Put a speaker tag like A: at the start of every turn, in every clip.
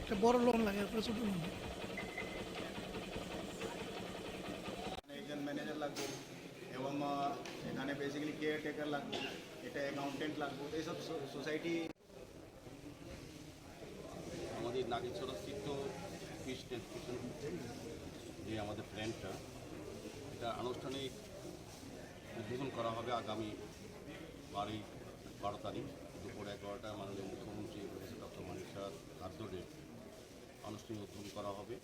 A: একটা বড় লোন লাগে, একটা ছোট লোন।
B: একজন ম্যানেজার লাগবে এবং এখানে বেসিক্যালি কেয়ারটেকার লাগবে, এটা অ্যাকাউন্টেন্ট লাগবে, এইসব সোসাইটি।
C: আমাদের নাগেশ্বর স্থিত ফিশ ট্রান্সমিশন যে আমাদের প্ল্যান্টটা, এটা আনুষ্ঠানিক উদ্বোধন করা হবে আগামী 12 তারিখ দুপুর 11টায় মাননীয় মুখ্যমন্ত্রী প্রফেসর ডক্টর মানিক স্যার আর্দ্রে আনুষ্ঠানিক উদ্বোধন করা হবে।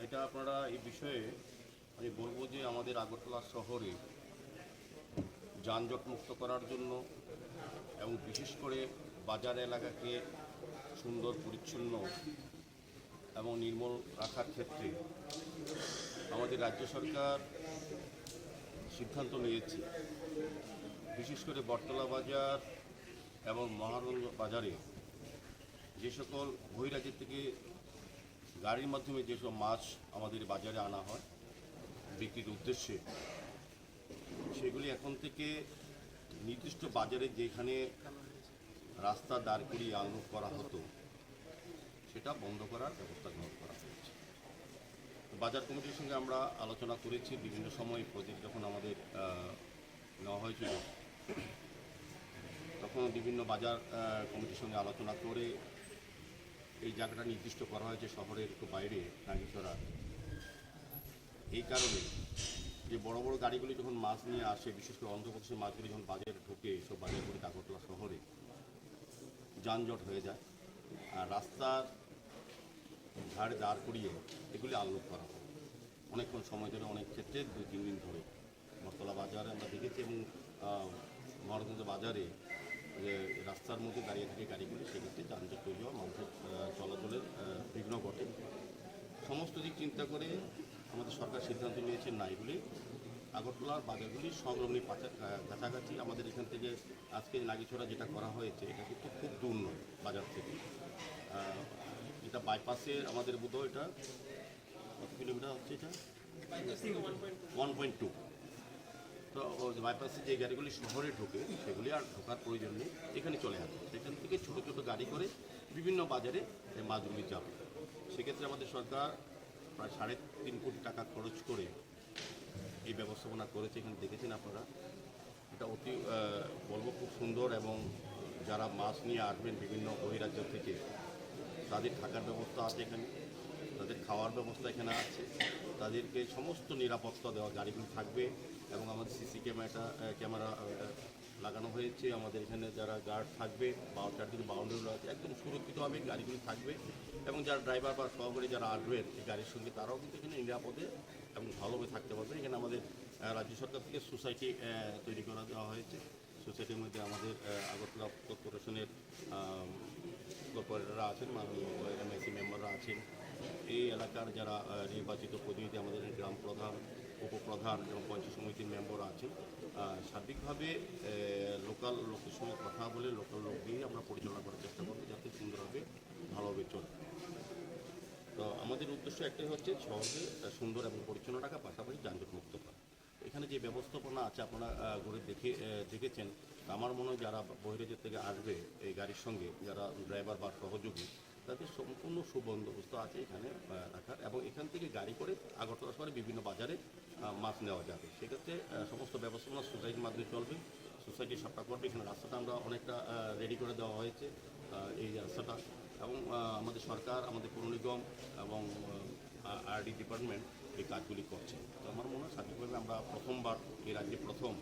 C: এটা আপনারা এই বিষয়ে আমি বলবো যে আমাদের আগরতলা শহরে যানজট মুক্ত করার জন্য এবং বিশেষ করে বাজার এলাকাকে সুন্দর পরিচ্ছন্ন এবং নির্মল রাখার ক্ষেত্রে আমাদের রাজ্য সরকার সিদ্ধান্ত নিয়েছে। বিশেষ করে বটতলা বাজার এবং মহারগঞ্জ বাজারে যে সকল বহিরাজ্য থেকে গাড়ির মাধ্যমে যেসব মাছ আমাদের বাজারে আনা হয় বিক্রির উদ্দেশ্যে, সেগুলি এখন থেকে নির্দিষ্ট বাজারে যেখানে রাস্তা দাঁড় করিয়ে আনলোড করা হতো সেটা বন্ধ করার ব্যবস্থা গ্রহণ করা হয়েছে। বাজার কমিটির সঙ্গে আমরা আলোচনা করেছি বিভিন্ন সময়। প্রজেক্ট যখন আমাদের নেওয়া হয়েছিল তখন বিভিন্ন বাজার কমিটির সঙ্গে আলোচনা করে এই জায়গাটা নির্দিষ্ট করা হয়েছে শহরের একটু বাইরে নাগেশ্বরা। এই কারণে যে বড় বড় গাড়িগুলি যখন মাছ নিয়ে আসে, বিশেষ করে অন্ধ্রপ্রদেশের মাছগুলি যখন বাজারে ঢোকে, সব বাজারগুলি আগরতলা শহরে যানজট হয়ে যায় আর রাস্তার ধারে দাঁড় করিয়ে এগুলি আনলোড করা হয় অনেকক্ষণ সময় ধরে, অনেক ক্ষেত্রে 2-3 দিন ধরে। বটতলা বাজারে আমরা দেখেছি এবং মহারাজগঞ্জ বাজারে যে রাস্তার মধ্যে দাঁড়িয়ে থাকে গাড়িগুলি, সেক্ষেত্রে যানজট তৈরি হওয়া, মানুষের চলাচলের বিঘ্ন ঘটে। সমস্ত দিক চিন্তা করে আমাদের সরকার সিদ্ধান্ত নিয়েছে না, এগুলি আগরতলার বাজারগুলি সংলগ্ন কাছাকাছি। আমাদের এখান থেকে আজকে নাগেশ্বরা যেটা করা হয়েছে এটা কিন্তু খুব দূর নয় বাজার থেকে। এটা বাইপাসে আমাদের বোধহয় এটা কত কিলোমিটার হচ্ছে, এটা 1.2। তো বাইপাসে যে গাড়িগুলি শহরে ঢোকে সেগুলি আর ঢোকার প্রয়োজন নেই, এখানে চলে আসবে। সেখান থেকে ছোটো ছোটো গাড়ি করে বিভিন্ন বাজারে মাছগুলি যাবে। সেক্ষেত্রে আমাদের সরকার প্রায় 3.5 কোটি টাকা খরচ করে এই ব্যবস্থাপনা করেছে। এখানে দেখেছেন আপনারা, এটা অতি বলবো খুব সুন্দর। এবং যারা মাছ নিয়ে আসবেন বিভিন্ন বহিরাজ্য থেকে, তাদের থাকার ব্যবস্থা আছে এখানে, তাদের খাওয়ার ব্যবস্থা এখানে আছে, তাদেরকে সমস্ত নিরাপত্তা দেওয়া গাড়িগুলি থাকবে। এবং আমাদের সিসি ক্যামেরা লাগানো হয়েছে। আমাদের এখানে যারা গার্ড থাকবে, চারদিকে বাউন্ডারি আছে, একদম সুরক্ষিতভাবে গাড়িগুলি থাকবে। এবং যারা ড্রাইভার বা সহকারী যারা আসবেন এই গাড়ির সঙ্গে, তারাও কিন্তু এখানে নিরাপদে এবং ভালোভাবে থাকতে পারবে। এখানে আমাদের রাজ্য সরকার থেকে সোসাইটি তৈরি করে দেওয়া হয়েছে। সোসাইটির মধ্যে আমাদের আগরতলা কর্পোরেশনের কর্পোরেটররা আছেন, এমআইসি মেম্বাররা আছেন, এই এলাকার যারা নির্বাচিত প্রতিনিধি, আমাদের গ্রাম প্রধান, উপপ্রধান এবং পঞ্চায়েত সমিতির মেম্বার আছেন। সার্বিকভাবে লোকাল লোকের সঙ্গে কথা বলে লোকাল লোক দিয়ে আমরা পরিচালনা করার চেষ্টা করবো যাতে সুন্দরভাবে ভালোভাবে চলে। তো আমাদের উদ্দেশ্য একটাই হচ্ছে শহরকে সুন্দর এবং পরিচ্ছন্ন রাখা, পাশাপাশি যানজট মুক্ত করা। এখানে যে ব্যবস্থাপনা আছে আপনারা ঘুরে দেখেছেন। আমার মনে হয় যারা বহিরাজ্য থেকে আসবে এই গাড়ির সঙ্গে, যারা ড্রাইভার বা সহযোগী, তাদের সম্পূর্ণ সুবন্দোবস্ত আছে এখানে রাখার। এবং এখান থেকে গাড়ি করে আগরতলা শহরে বিভিন্ন বাজারে মাছ নেওয়া যাবে। সেক্ষেত্রে সমস্ত ব্যবস্থাপনা সোসাইটির মাধ্যমে চলবে, সোসাইটি সবটা করবে। এখানে রাস্তাটা আমরা অনেকটা রেডি করে দেওয়া হয়েছে এই রাস্তাটা। এবং আমাদের সরকার, আমাদের পৌর নিগম এবং আরডি ডিপার্টমেন্ট এই কাজগুলি করছে। তো আমার মনে হয় সার্বিকভাবে আমরা প্রথমবার এই রাজ্যে প্রথম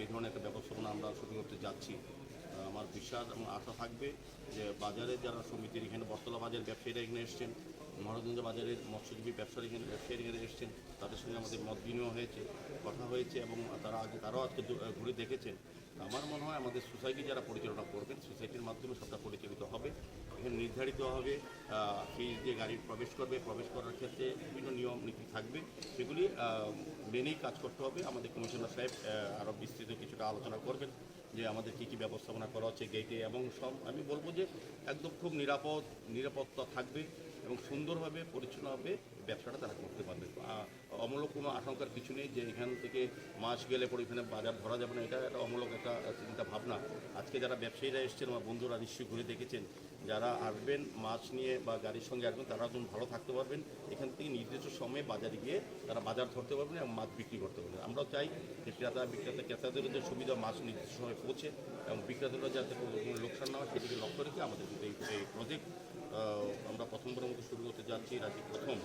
C: এই ধরনের একটা ব্যবস্থাপনা আমরা শুরু করতে যাচ্ছি। আমার বিশ্বাস এবং আশা থাকবে যে বাজারে যারা সমিতির এখানে বটতলা বাজারের ব্যবসায়ীরা এখানে এসছেন, মহারাজগঞ্জ বাজারের মৎস্যজীবী ব্যবসায়ীরা এখানে এসছেন, তাদের সঙ্গে আমাদের মত বিনিময় হয়েছে, কথা হয়েছে এবং তারাও আজকে ঘুরে দেখেছেন। আমার মনে হয় আমাদের সোসাইটি যারা পরিচালনা করবেন, সোসাইটির মাধ্যমে সবটা পরিচালিত হবে। এখানে নির্ধারিত হবে ফিজ দিয়ে গাড়ি প্রবেশ করার ক্ষেত্রে বিভিন্ন নিয়ম নীতি থাকবে, সেগুলি মেনেই কাজ করতে হবে। আমাদের কমিশনার সাহেব আরও বিস্তৃত কিছুটা আলোচনা করবেন যে আমাদের কী কী ব্যবস্থাপনা করা হচ্ছে গেটে, এবং সব আমি বলবো যে একদম খুব নিরাপত্তা থাকবে এবং সুন্দরভাবে পরিচ্ছন্নভাবে ব্যবসাটা তারা করতে পারবে। অমূলক কোনো আশঙ্কার কিছু নেই যে এখান থেকে মাস গেলে পরে এখানে বাজার ধরা যাবে না, এটা একটা অমূলক একটা চিন্তা ভাবনা। আজকে যারা ব্যবসায়ীরা এসছেন, আমার বন্ধুরা নিশ্চয়ই ঘুরে দেখেছেন যারা আসবেন মাছ নিয়ে বা গাড়ির সঙ্গে আসবেন তারা একদম ভালো থাকতে পারবেন। এখান থেকে নির্দিষ্ট সময়ে বাজারে গিয়ে তারা বাজার ধরতে পারবেন এবং মাছ বিক্রি করতে পারবেন। আমরাও চাই যে ক্রেতাদের যে সুবিধা মাছ নির্দিষ্ট সময়ে পৌঁছে এবং বিক্রেতারা যাতে কোনো লোকসান না হয় সেদিকে লক্ষ্য রেখে আমাদের কিন্তু এই প্রজেক্ট আমরা প্রথমবারের মতো শুরু করতে যাচ্ছি রাজ্যে প্রথম